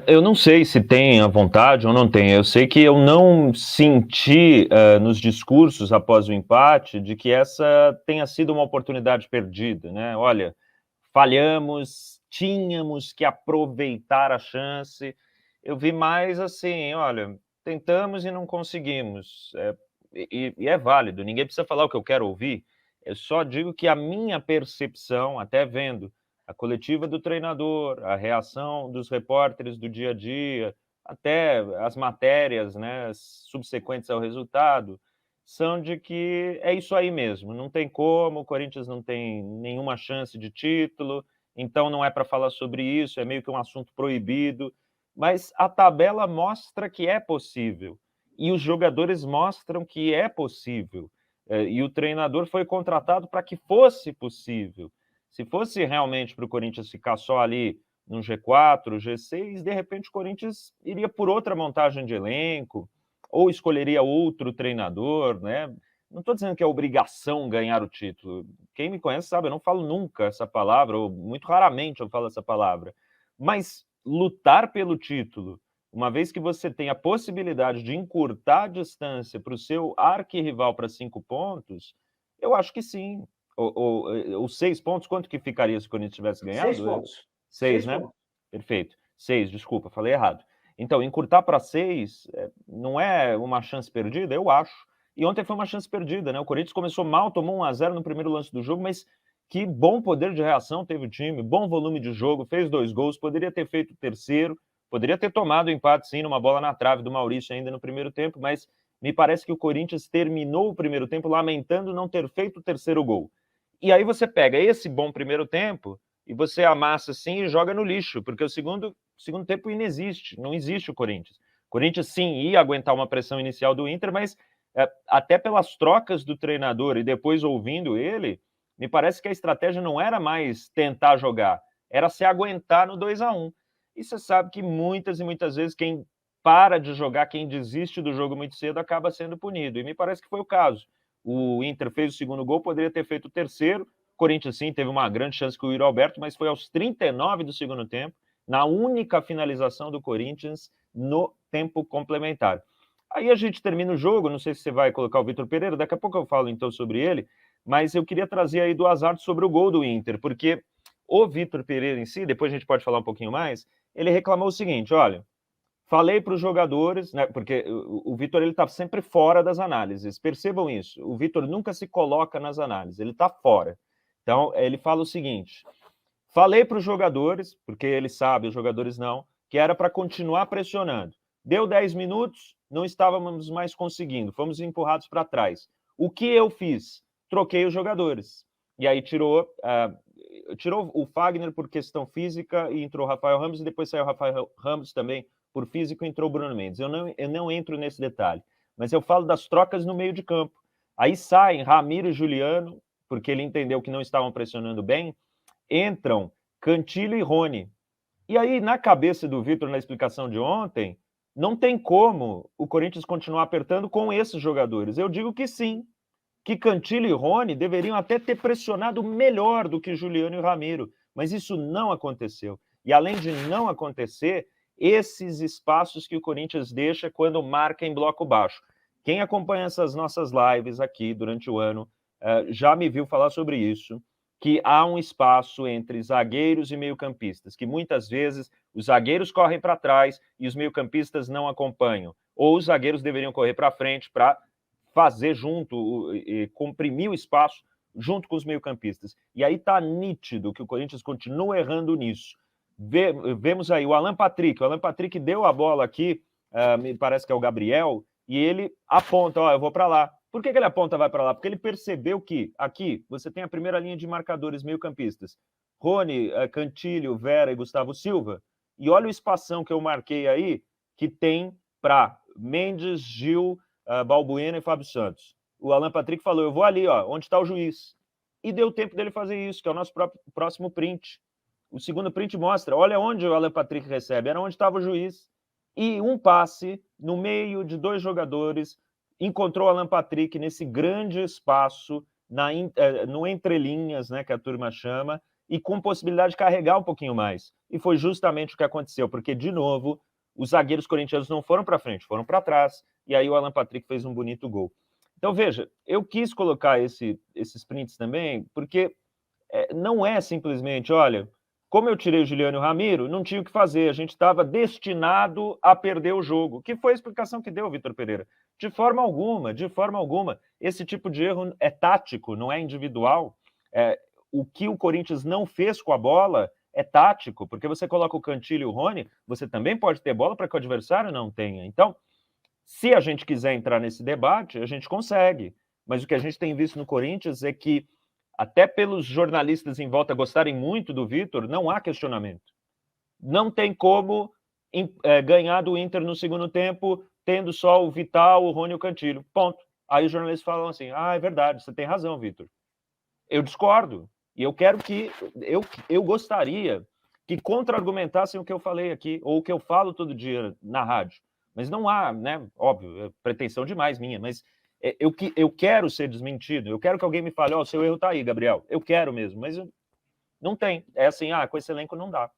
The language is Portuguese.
Eu não sei se tem a vontade ou não tem. Eu sei que eu não senti nos discursos após o empate de que essa tenha sido uma oportunidade perdida, né? Olha, falhamos, tínhamos que aproveitar a chance. Eu vi mais assim, olha, tentamos e não conseguimos. E é válido, ninguém precisa falar o que eu quero ouvir. Eu só digo que a minha percepção, até vendo a coletiva do treinador, a reação dos repórteres do dia a dia, até as matérias, né, subsequentes ao resultado, são de que é isso aí mesmo, não tem como, o Corinthians não tem nenhuma chance de título, então não é para falar sobre isso, é meio que um assunto proibido, mas a tabela mostra que é possível, e os jogadores mostram que é possível, e o treinador foi contratado para que fosse possível. Se fosse realmente para o Corinthians ficar só ali no G4, G6, de repente o Corinthians iria por outra montagem de elenco, ou escolheria outro treinador, né? Não estou dizendo que é obrigação ganhar o título. Quem me conhece sabe, eu não falo nunca essa palavra, ou muito raramente eu falo essa palavra. Mas lutar pelo título, uma vez que você tem a possibilidade de encurtar a distância para o seu arquirrival para 5 pontos, eu acho que sim. Os 6 pontos, quanto que ficaria se o Corinthians tivesse Seis ganhado? pontos. Seis, Seis né? pontos. Perfeito. 6, desculpa, falei errado. Então, encurtar para 6 não é uma chance perdida? Eu acho. E ontem foi uma chance perdida, né? O Corinthians começou mal, tomou 1-0 no primeiro lance do jogo, mas que bom poder de reação teve o time, bom volume de jogo, fez 2 gols, poderia ter feito o terceiro, poderia ter tomado o empate sim, numa bola na trave do Maurício ainda no primeiro tempo, mas me parece que o Corinthians terminou o primeiro tempo lamentando não ter feito o terceiro gol. E aí você pega esse bom primeiro tempo e você amassa assim e joga no lixo, porque o segundo tempo inexiste, não existe o Corinthians. O Corinthians sim ia aguentar uma pressão inicial do Inter, mas até pelas trocas do treinador e depois ouvindo ele, me parece que a estratégia não era mais tentar jogar, era se aguentar no 2-1. E você sabe que muitas e muitas vezes quem para de jogar, quem desiste do jogo muito cedo, acaba sendo punido. E me parece que foi o caso. O Inter fez o segundo gol, poderia ter feito o terceiro. O Corinthians, sim, teve uma grande chance com o Yuri Alberto, mas foi aos 39 do segundo tempo, na única finalização do Corinthians no tempo complementar. Aí a gente termina o jogo, não sei se você vai colocar o Vitor Pereira, daqui a pouco eu falo então sobre ele, mas eu queria trazer aí do Azar sobre o gol do Inter, porque o Vitor Pereira em si, depois a gente pode falar um pouquinho mais, ele reclamou o seguinte, olha, falei para os jogadores, né, porque o Vitor ele está sempre fora das análises. Percebam isso. O Vitor nunca se coloca nas análises, ele está fora. Então, ele fala o seguinte: falei para os jogadores, porque ele sabe, os jogadores não, que era para continuar pressionando. Deu 10 minutos, não estávamos mais conseguindo, fomos empurrados para trás. O que eu fiz? Troquei os jogadores. E aí tirou o Fagner por questão física e entrou o Rafael Ramos, e depois saiu o Rafael Ramos também por físico e entrou o Bruno Mendes. Eu não entro nesse detalhe, mas eu falo das trocas no meio de campo. Aí saem Ramiro e Juliano, porque ele entendeu que não estavam pressionando bem, entram Cantilho e Rony. E aí, na cabeça do Vitor, na explicação de ontem, não tem como o Corinthians continuar apertando com esses jogadores. Eu digo que sim, que Cantilho e Rony deveriam até ter pressionado melhor do que Juliano e Ramiro, mas isso não aconteceu. E além de não acontecer, esses espaços que o Corinthians deixa quando marca em bloco baixo. Quem acompanha essas nossas lives aqui durante o ano já me viu falar sobre isso, que há um espaço entre zagueiros e meio-campistas, que muitas vezes os zagueiros correm para trás e os meio-campistas não acompanham. Ou os zagueiros deveriam correr para frente para fazer junto, comprimir o espaço junto com os meio-campistas. E aí está nítido que o Corinthians continua errando nisso. Vemos aí o Alan Patrick deu a bola aqui, me parece que é o Gabriel, e ele aponta, ó, eu vou para lá. Por que ele aponta vai para lá? Porque ele percebeu que aqui você tem a primeira linha de marcadores meio-campistas. Rony, Cantilho, Vera e Gustavo Silva. E olha o espação que eu marquei aí, que tem para Mendes, Gil, Balbuena e Fábio Santos. O Alan Patrick falou, eu vou ali, ó, onde está o juiz. E deu tempo dele fazer isso, que é o nosso próximo print. O segundo print mostra, olha onde o Alan Patrick recebe, era onde estava o juiz. E um passe no meio de 2 jogadores, encontrou o Alan Patrick nesse grande espaço, no entrelinhas, né, que a turma chama, e com possibilidade de carregar um pouquinho mais. E foi justamente o que aconteceu, porque, de novo, os zagueiros corintianos não foram para frente, foram para trás, e aí o Alan Patrick fez um bonito gol. Então, veja, eu quis colocar esses prints também, porque não é simplesmente, olha, como eu tirei o Juliano e o Ramiro, não tinha o que fazer, a gente estava destinado a perder o jogo, que foi a explicação que deu, Vitor Pereira. De forma alguma, de forma alguma. Esse tipo de erro é tático, não é individual. O que o Corinthians não fez com a bola é tático, porque você coloca o Cantillo e o Rony, você também pode ter bola para que o adversário não tenha. Então, se a gente quiser entrar nesse debate, a gente consegue. Mas o que a gente tem visto no Corinthians é que, até pelos jornalistas em volta gostarem muito do Vitor, não há questionamento. Não tem como ganhar do Inter no segundo tempo, tendo só o Vital, o Rony e o Cantillo. Ponto. Aí os jornalistas falam assim, é verdade, você tem razão, Vitor. Eu discordo. E eu quero que... Eu gostaria que contra-argumentassem o que eu falei aqui, ou o que eu falo todo dia na rádio. Mas não há, né? Óbvio, é pretensão demais minha, mas eu quero ser desmentido. Eu quero que alguém me fale, o seu erro tá aí, Gabriel. Eu quero mesmo, mas não tem. É assim, com esse elenco não dá.